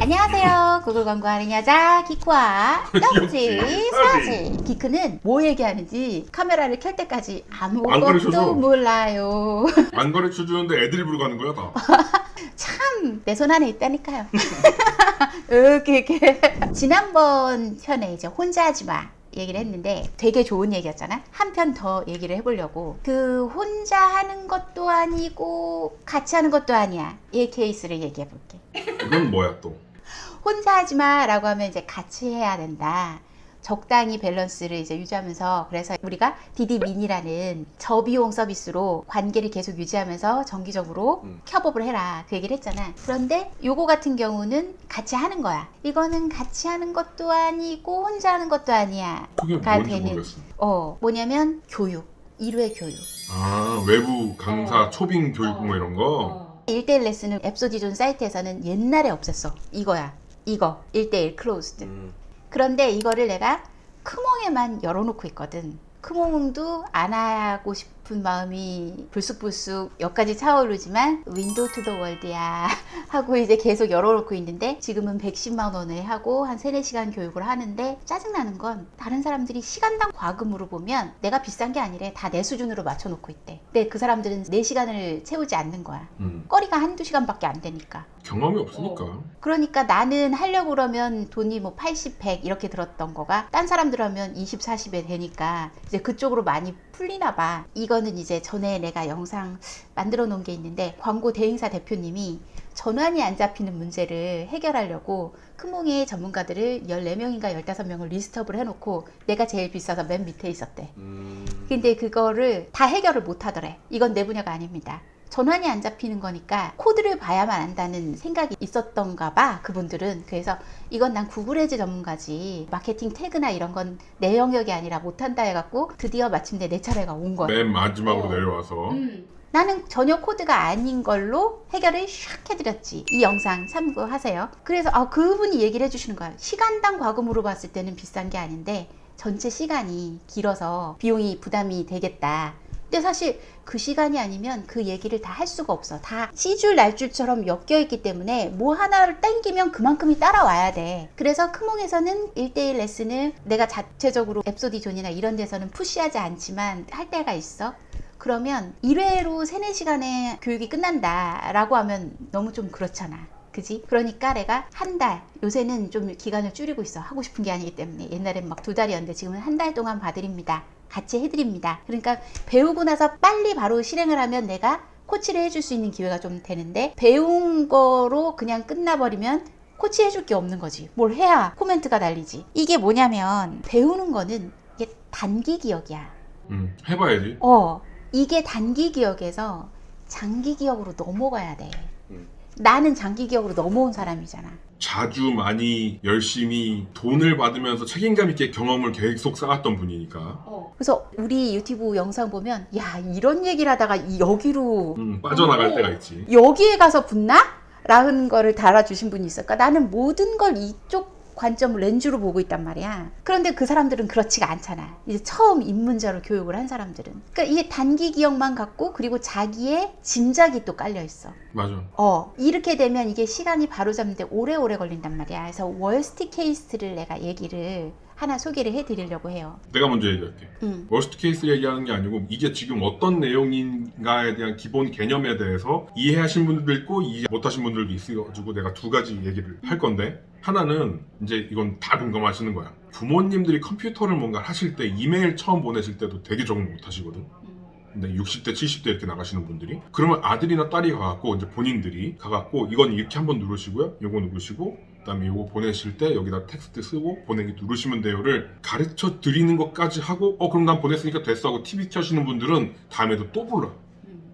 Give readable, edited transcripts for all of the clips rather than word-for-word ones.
안녕하세요. 구글 광고하는 여자 기쿠와 떡지 사지. 기크는 뭐 얘기하는지 카메라를 켤 때까지 안 아무것도 가르쳐줘. 몰라요. 안 가르쳐주는데 애드립으로 가는 거야 다. 참 내 손 안에 있다니까요. 이렇게 지난번 편에 이제 혼자 하지 마 얘기를 했는데 되게 좋은 얘기였잖아. 한 편 더 얘기를 해보려고. 그 혼자 하는 것도 아니고 같이 하는 것도 아니야. 이 케이스를 얘기해 볼게. 이건 뭐야 또? 혼자 하지 마라고 하면 이제 같이 해야 된다. 적당히 밸런스를 이제 유지하면서, 그래서 우리가 디디 미니라는 저비용 서비스로 관계를 계속 유지하면서 정기적으로 협업을 해라 그 얘기를 했잖아. 그런데 요거 같은 경우는 같이 하는 거야. 이거는 같이 하는 것도 아니고 혼자 하는 것도 아니야 그게 가 뭔지 되는 모르겠어. 뭐냐면 교육, 1회 교육. 아, 외부 강사 초빙 교육 뭐 이런 거? 1대1 레슨을 앱소디존 사이트에서는 옛날에 없앴어. 이거야. 이거 1대1 클로즈드. 그런데 이거를 내가 크몽에만 열어놓고 있거든. 크몽도 안 하고 싶은 마음이 불쑥불쑥 여기까지 차오르지만 윈도우 투 더 월드야 하고 이제 계속 열어놓고 있는데, 지금은 110만 원에 하고 한 3, 4시간 교육을 하는데, 짜증나는 건 다른 사람들이 시간당 과금으로 보면 내가 비싼 게 아니래. 다 내 수준으로 맞춰놓고 있대. 근데 그 사람들은 4시간을 채우지 않는 거야. 거리가 한두 시간밖에 안 되니까. 경험이 없으니까. 그러니까 나는 하려고 그러면 돈이 뭐 80, 100 이렇게 들었던 거가 딴 사람들 하면 20, 40에 되니까 이제 그쪽으로 많이 풀리나 봐. 이거는 이제 전에 내가 영상 만들어 놓은 게 있는데, 광고 대행사 대표님이 전환이 안 잡히는 문제를 해결하려고 크몽의 전문가들을 14명인가 15명을 리스트업을 해놓고 내가 제일 비싸서 맨 밑에 있었대. 근데 그거를 다 해결을 못 하더래. 이건 내 분야가 아닙니다. 전환이 안 잡히는 거니까 코드를 봐야만 안다는 생각이 있었던가 봐, 그분들은. 그래서 이건 난 구글 애즈 전문가지, 마케팅 태그나 이런 건 내 영역이 아니라 못한다 해갖고 드디어 마침내 내 차례가 온 거야. 맨 마지막으로 내려와서. 나는 전혀 코드가 아닌 걸로 해결을 샥 해드렸지. 이 영상 참고하세요. 그래서 그분이 얘기를 해주시는 거야. 시간당 과금으로 봤을 때는 비싼 게 아닌데 전체 시간이 길어서 비용이 부담이 되겠다. 근데 사실 그 시간이 아니면 그 얘기를 다 할 수가 없어. 다 C줄 날줄처럼 엮여있기 때문에 뭐 하나를 땡기면 그만큼이 따라와야 돼. 그래서 크몽에서는 1대1 레슨을 내가 자체적으로 앱소디존이나 이런 데서는 푸시하지 않지만 할 때가 있어. 그러면 1회로 3, 4시간에 교육이 끝난다 라고 하면 너무 좀 그렇잖아. 그지? 그러니까 내가 한 달, 요새는 좀 기간을 줄이고 있어. 하고 싶은 게 아니기 때문에. 옛날엔 막 2달이었는데 지금은 한 달 동안 봐드립니다. 같이 해드립니다. 그러니까 배우고 나서 빨리 바로 실행을 하면 내가 코치를 해줄 수 있는 기회가 좀 되는데, 배운 거로 그냥 끝나버리면 코치 해줄 게 없는 거지. 뭘 해야 코멘트가 달리지. 이게 뭐냐면, 배우는 거는 이게 단기 기억이야. 해봐야지. 이게 단기 기억에서 장기 기억으로 넘어가야 돼. 나는 장기 기억으로 넘어온 사람이잖아. 자주 많이 열심히 돈을 받으면서 책임감 있게 경험을 계속 쌓았던 분이니까. 그래서 우리 유튜브 영상 보면, 야, 이런 얘기를 하다가 여기로 빠져나갈 때가 있지. 여기에 가서 붙나? 라는 거를 달아주신 분이 있을까? 나는 모든 걸 이쪽 관점을 렌즈로 보고 있단 말이야. 그런데 그 사람들은 그렇지가 않잖아. 이제 처음 입문자로 교육을 한 사람들은. 그러니까 이게 단기 기억만 갖고, 그리고 자기의 짐작이 또 깔려 있어. 맞아. 이렇게 되면 이게 시간이 바로 잡는데 오래오래 걸린단 말이야. 그래서 월스트 케이스를 내가 얘기를 하나 소개를 해드리려고 해요. 내가 먼저 얘기할게. 워스트 케이스 얘기하는 게 아니고, 이게 지금 어떤 내용인가에 대한 기본 개념에 대해서 이해하신 분들도 있고 이해 못하신 분들도 있어가지고 내가 두 가지 얘기를 할 건데, 하나는 이제 이건 다 공감하시는 거야. 부모님들이 컴퓨터를 뭔가 하실 때 이메일 처음 보내실 때도 되게 적응 못 하시거든. 근데 60대 70대 이렇게 나가시는 분들이, 그러면 아들이나 딸이 가갖고 이제 본인들이 가갖고 이건 이렇게 한번 누르시고요, 요거 누르시고 그다음에 요거 보내실 때 여기다 텍스트 쓰고 보내기 누르시면 돼요를 가르쳐 드리는 것까지 하고, 그럼 난 보냈으니까 됐어 하고 TV 켜시는 분들은 다음에도 또 불러.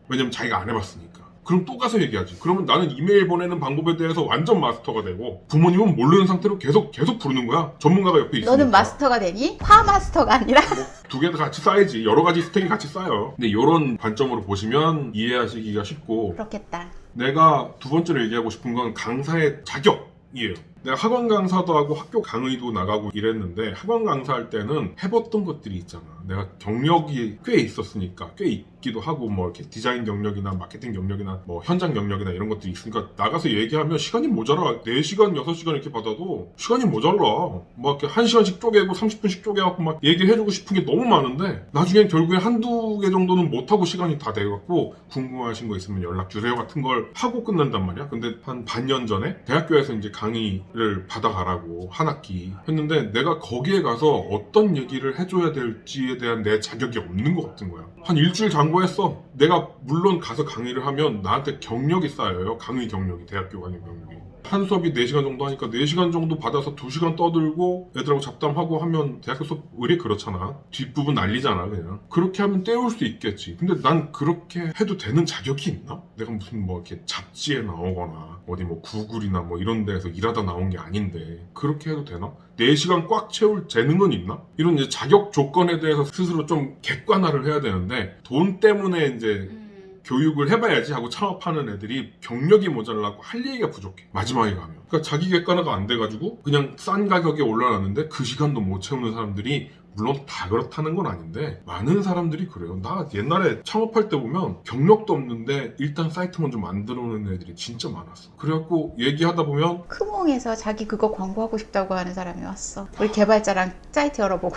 왜냐면 자기가 안 해봤으니까. 그럼 또 가서 얘기하지. 그러면 나는 이메일 보내는 방법에 대해서 완전 마스터가 되고, 부모님은 모르는 상태로 계속 부르는 거야. 전문가가 옆에 있으니까. 너는 마스터가 되니? 화 마스터가 아니라? 두 개 다 같이 쌓이지. 여러 가지 스택이 같이 쌓여. 근데 이런 관점으로 보시면 이해하시기가 쉽고. 그렇겠다. 내가 두 번째로 얘기하고 싶은 건 강사의 자격이에요. 내가 학원 강사도 하고 학교 강의도 나가고 이랬는데 학원 강사할 때는 해봤던 것들이 있잖아. 내가 경력이 꽤 있었으니까 꽤 있기도 하고 뭐 이렇게 디자인 경력이나 마케팅 경력이나 뭐 현장 경력이나 이런 것들이 있으니까 나가서 얘기하면 시간이 모자라. 4시간, 6시간 이렇게 받아도 시간이 모자라. 막 이렇게 1시간씩 쪼개고 30분씩 쪼개갖고 막 얘기를 해주고 싶은 게 너무 많은데 나중엔 결국에 한두 개 정도는 못하고 시간이 다 돼갖고 궁금하신 거 있으면 연락 주세요 같은 걸 하고 끝난단 말이야. 근데 한 반년 전에 대학교에서 이제 강의를 받아가라고 한 학기 했는데 내가 거기에 가서 어떤 얘기를 해줘야 될지에 대한 내 자격이 없는 것 같은 거야. 한 일주일 장고했어. 내가 물론 가서 강의를 하면 나한테 경력이 쌓여요. 강의 경력이, 대학교 강의 경력이. 한 수업이 4시간 정도 하니까 4시간 정도 받아서 2시간 떠들고 애들하고 잡담하고 하면 대학교 수업 의리 그렇잖아. 뒷부분 날리잖아 그냥. 그렇게 하면 때울 수 있겠지. 근데 난 그렇게 해도 되는 자격이 있나? 내가 무슨 뭐 이렇게 잡지에 나오거나 어디 뭐 구글이나 뭐 이런 데에서 일하다 나온 게 아닌데 그렇게 해도 되나? 4시간 꽉 채울 재능은 있나? 이런 이제 자격 조건에 대해서 스스로 좀 객관화를 해야 되는데 돈 때문에 이제 교육을 해봐야지 하고 창업하는 애들이 경력이 모자라고 할 얘기가 부족해. 마지막에 가면. 그러니까 자기 객관화가 안 돼가지고 그냥 싼 가격에 올라놨는데 그 시간도 못 채우는 사람들이 물론 다 그렇다는 건 아닌데 많은 사람들이 그래요. 나 옛날에 창업할 때 보면 경력도 없는데 일단 사이트 먼저 만들어 놓는 애들이 진짜 많았어. 그래갖고 얘기하다 보면 크몽에서 자기 그거 광고하고 싶다고 하는 사람이 왔어. 우리 개발자랑 사이트 열어보고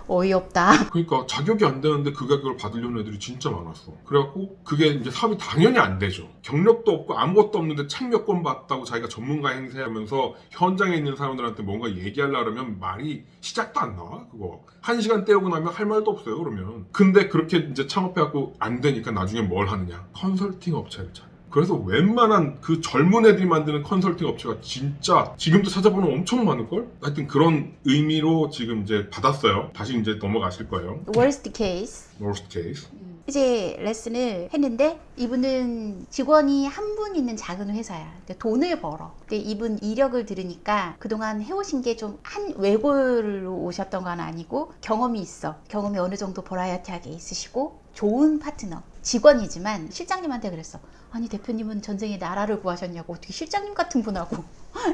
어이없다. 그러니까 자격이 안 되는데 그 가격을 받으려는 애들이 진짜 많았어. 그래갖고 그게 이제 사업이 당연히 안 되죠. 경력도 없고 아무것도 없는데 책 몇 권 봤다고 자기가 전문가 행세하면서 현장에 있는 사람들한테 뭔가 얘기하려고 그러면 말이 시작도 안 나와 그거. 1시간 때우고 나면 할 말도 없어요 그러면. 근데 그렇게 이제 창업해갖고 안 되니까 나중에 뭘 하느냐. 컨설팅 업체를 차려. 그래서 웬만한 그 젊은 애들이 만드는 컨설팅 업체가 진짜 지금도 찾아보면 엄청 많을걸? 하여튼 그런 의미로 지금 이제 받았어요. 다시 이제 넘어가실 거예요. worst case. Worst case. 이제 레슨을 했는데 이분은 직원이 한 분 있는 작은 회사야. 근데 돈을 벌어. 근데 이분 이력을 들으니까 그동안 해오신 게 좀 한 외골로 오셨던 건 아니고 경험이 있어. 경험이 어느 정도 버라이어티하게 있으시고 좋은 파트너. 직원이지만 실장님한테 그랬어. 아니 대표님은 전생에 나라를 구하셨냐고 어떻게 실장님 같은 분하고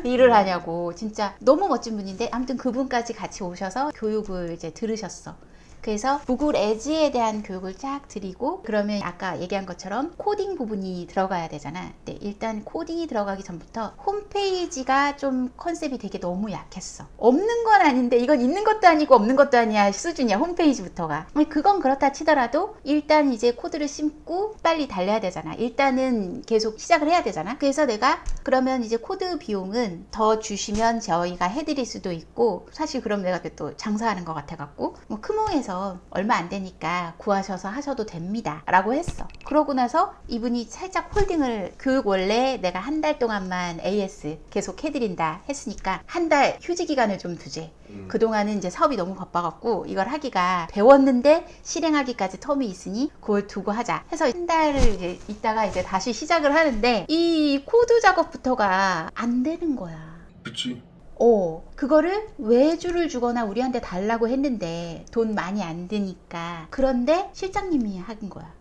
일을 하냐고. 진짜 너무 멋진 분인데 아무튼 그분까지 같이 오셔서 교육을 이제 들으셨어. 그래서 구글 에즈에 대한 교육을 쫙 드리고 그러면 아까 얘기한 것처럼 코딩 부분이 들어가야 되잖아. 근데 일단 코딩이 들어가기 전부터 홈페이지가 좀 컨셉이 되게 너무 약했어. 없는 건 아닌데 이건 있는 것도 아니고 없는 것도 아니야 수준이야 홈페이지부터가. 그건 그렇다 치더라도 일단 이제 코드를 심고 빨리 달려야 되잖아. 일단은 계속 시작을 해야 되잖아. 그래서 내가 그러면 이제 코드 비용은 더 주시면 저희가 해드릴 수도 있고 사실 그럼 내가 또 장사하는 것 같아갖고 뭐 크몽에서 얼마 안 되니까 구하셔서 하셔도 됩니다 라고 했어. 그러고 나서 이분이 살짝 홀딩을 교육 원래 내가 한 달 동안만 AS 계속 해드린다 했으니까 한 달 휴지 기간을 좀 두지. 그동안은 이제 사업이 너무 바빠갖고 이걸 하기가 배웠는데 실행하기까지 텀이 있으니 그걸 두고 하자 해서 한 달을 이제 있다가 이제 다시 시작을 하는데 이 코드 작업부터가 안 되는 거야. 그치. 그거를 외주를 주거나 우리한테 달라고 했는데 돈 많이 안 드니까. 그런데 실장님이 한 거야.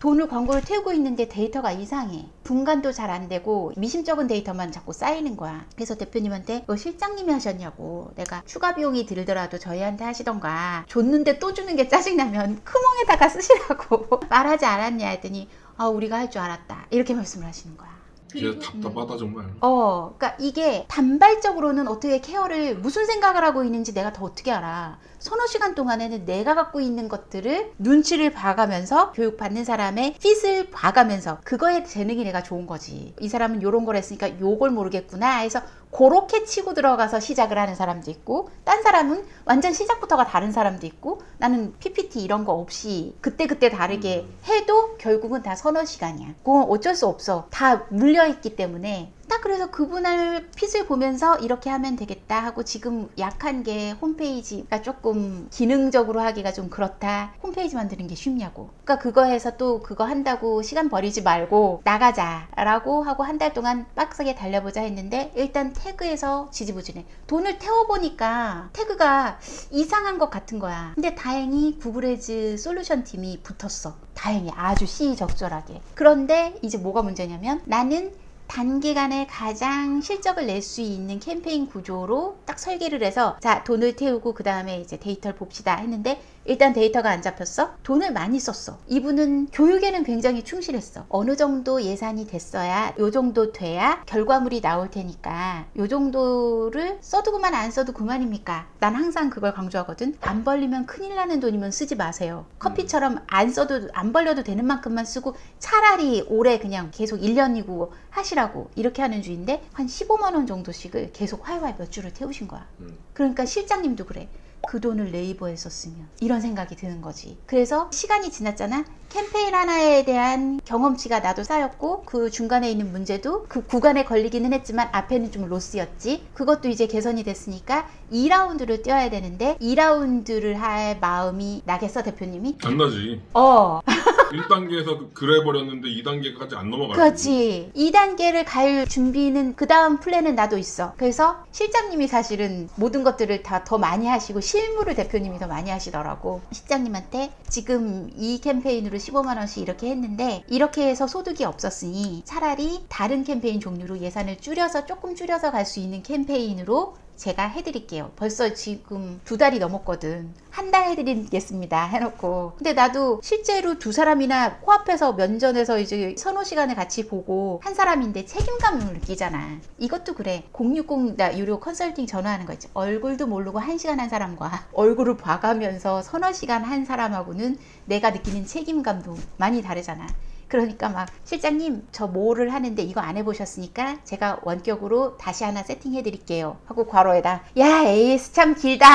돈을 광고를 태우고 있는데 데이터가 이상해. 분간도 잘 안 되고 미심쩍은 데이터만 자꾸 쌓이는 거야. 그래서 대표님한테 실장님이 하셨냐고. 내가 추가 비용이 들더라도 저희한테 하시던가 줬는데 또 주는 게 짜증나면 크몽에다가 쓰시라고 말하지 않았냐 했더니 우리가 할 줄 알았다 이렇게 말씀을 하시는 거야. 진짜 답답하다 정말. 그러니까 이게 단발적으로는 어떻게 케어를 무슨 생각을 하고 있는지 내가 더 어떻게 알아. 서너 시간 동안에는 내가 갖고 있는 것들을 눈치를 봐가면서 교육받는 사람의 핏을 봐가면서 그거에 재능이 내가 좋은 거지. 이 사람은 요런 걸 했으니까 요걸 모르겠구나 해서 그렇게 치고 들어가서 시작을 하는 사람도 있고 딴 사람은 완전 시작부터가 다른 사람도 있고 나는 PPT 이런 거 없이 그때그때 다르게 해도 결국은 다 서너 시간이야. 그건 어쩔 수 없어. 다 물려있기 때문에. 딱 그래서 그분을 핏을 보면서 이렇게 하면 되겠다 하고 지금 약한 게 홈페이지가 조금 기능적으로 하기가 좀 그렇다. 홈페이지 만드는 게 쉽냐고. 그러니까 그거 해서 또 그거 한다고 시간 버리지 말고 나가자라고 하고 한 달 동안 빡세게 달려보자 했는데 일단 태그에서 지지부진해. 돈을 태워보니까 태그가 이상한 것 같은 거야. 근데 다행히 구글 에즈 솔루션 팀이 붙었어. 다행히 아주 시의적절하게. 그런데 이제 뭐가 문제냐면 나는 단기간에 가장 실적을 낼 수 있는 캠페인 구조로 딱 설계를 해서 자, 돈을 태우고 그 다음에 이제 데이터를 봅시다 했는데 일단 데이터가 안 잡혔어? 돈을 많이 썼어. 이분은 교육에는 굉장히 충실했어. 어느 정도 예산이 됐어야 요 정도 돼야 결과물이 나올 테니까 요 정도를 써두고만 안 써도 그만입니까? 난 항상 그걸 강조하거든. 안 벌리면 큰일 나는 돈이면 쓰지 마세요. 커피처럼 안 써도 안 벌려도 되는 만큼만 쓰고 차라리 올해 그냥 계속 1년이고 하시라고 이렇게 하는 주인데 한 15만 원 정도씩을 계속 활활 몇 주를 태우신 거야. 그러니까 실장님도 그래. 그 돈을 네이버에 썼으면 이런 생각이 드는 거지. 그래서 시간이 지났잖아. 캠페인 하나에 대한 경험치가 나도 쌓였고 그 중간에 있는 문제도 그 구간에 걸리기는 했지만 앞에는 좀 로스였지. 그것도 이제 개선이 됐으니까 2라운드를 뛰어야 되는데 2라운드를 할 마음이 나겠어 대표님이? 안 나지. 1단계에서 그래 버렸는데 2단계까지 안 넘어가지. 그렇지. 2단계를 갈 준비는 그 다음 플랜은 나도 있어. 그래서 실장님이 사실은 모든 것들을 다 더 많이 하시고 실무를 대표님이 더 많이 하시더라고. 실장님한테 지금 이 캠페인으로 15만 원씩 이렇게 했는데 이렇게 해서 소득이 없었으니 차라리 다른 캠페인 종류로 예산을 줄여서 조금 줄여서 갈 수 있는 캠페인으로 제가 해드릴게요. 벌써 지금 2달이 넘었거든. 한 달 해드리겠습니다 해놓고. 근데 나도 실제로 두 사람이나 코앞에서 면전에서 이제 서너 시간을 같이 보고 한 사람인데 책임감을 느끼잖아. 이것도 그래. 060 나 유료 컨설팅 전화하는 거 있지. 얼굴도 모르고 1시간 한 사람과 얼굴을 봐가면서 서너 시간 한 사람하고는 내가 느끼는 책임감도 많이 다르잖아. 그러니까 막 실장님 저 뭐를 하는데 이거 안 해보셨으니까 제가 원격으로 다시 하나 세팅해 드릴게요 하고 괄호에다 야 AS 참 길다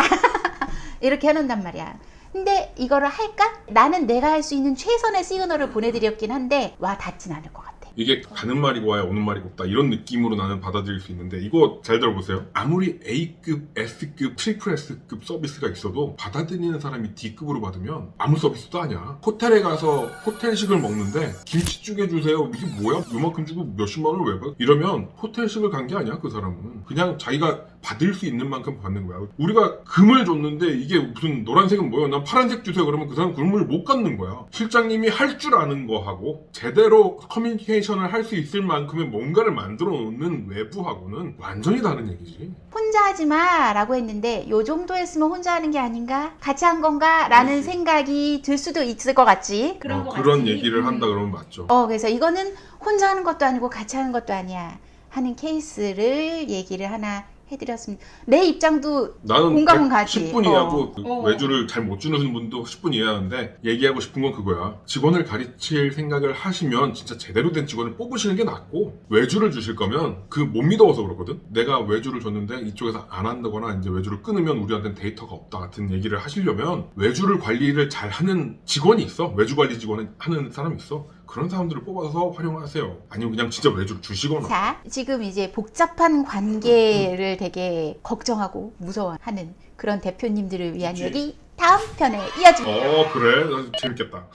이렇게 해놓는단 말이야. 근데 이거를 할까? 나는 내가 할 수 있는 최선의 시그널을 보내드렸긴 한데 와 닿진 않을 것 같아. 이게 가는 말이 와야 오는 말이 없다 이런 느낌으로 나는 받아들일 수 있는데 이거 잘 들어보세요. 아무리 A급, S급, 트리플 S급 서비스가 있어도 받아들이는 사람이 D급으로 받으면 아무 서비스도 아니야. 호텔에 가서 호텔식을 먹는데 김치찌개 주세요. 이게 뭐야? 요만큼 주고 몇십만 원을 왜 받아? 이러면 호텔식을 간 게 아니야 그 사람은. 그냥 자기가 받을 수 있는 만큼 받는 거야. 우리가 금을 줬는데 이게 무슨 노란색은 뭐야? 난 파란색 주세요. 그러면 그 사람 금을 못 갖는 거야. 실장님이 할 줄 아는 거하고 제대로 커뮤니케이션을 할 수 있을 만큼의 뭔가를 만들어 놓는 외부하고는 완전히 다른 얘기지. 혼자 하지 마 라고 했는데 요 정도 했으면 혼자 하는 게 아닌가? 같이 한 건가? 라는 생각이 들 수도 있을 것 같지. 그런 얘기를 한다 그러면 맞죠. 그래서 이거는 혼자 하는 것도 아니고 같이 하는 것도 아니야 하는 케이스를 얘기를 하나 해드렸습니다. 내 입장도 나는 공감은 가지. 10분 이하고 외주를 잘 못 주는 분도 10분 이하인데 얘기하고 싶은 건 그거야. 직원을 가르칠 생각을 하시면 진짜 제대로 된 직원을 뽑으시는 게 낫고 외주를 주실 거면 그 못 믿어서 그렇거든. 내가 외주를 줬는데 이쪽에서 안 한다거나 이제 외주를 끊으면 우리한테는 데이터가 없다 같은 얘기를 하시려면 외주를 관리를 잘 하는 직원이 있어. 외주 관리 직원을 하는 사람이 있어. 그런 사람들을 뽑아서 활용하세요. 아니면 그냥 진짜 외주를 주시거나. 자, 지금 이제 복잡한 관계를 되게 걱정하고 무서워하는 그런 대표님들을 위한 그치. 얘기 다음 편에 이어집니다. 그래? 재밌겠다.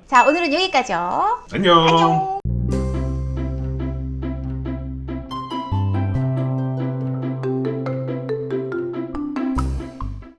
자, 오늘은 여기까지요. 안녕. 안녕.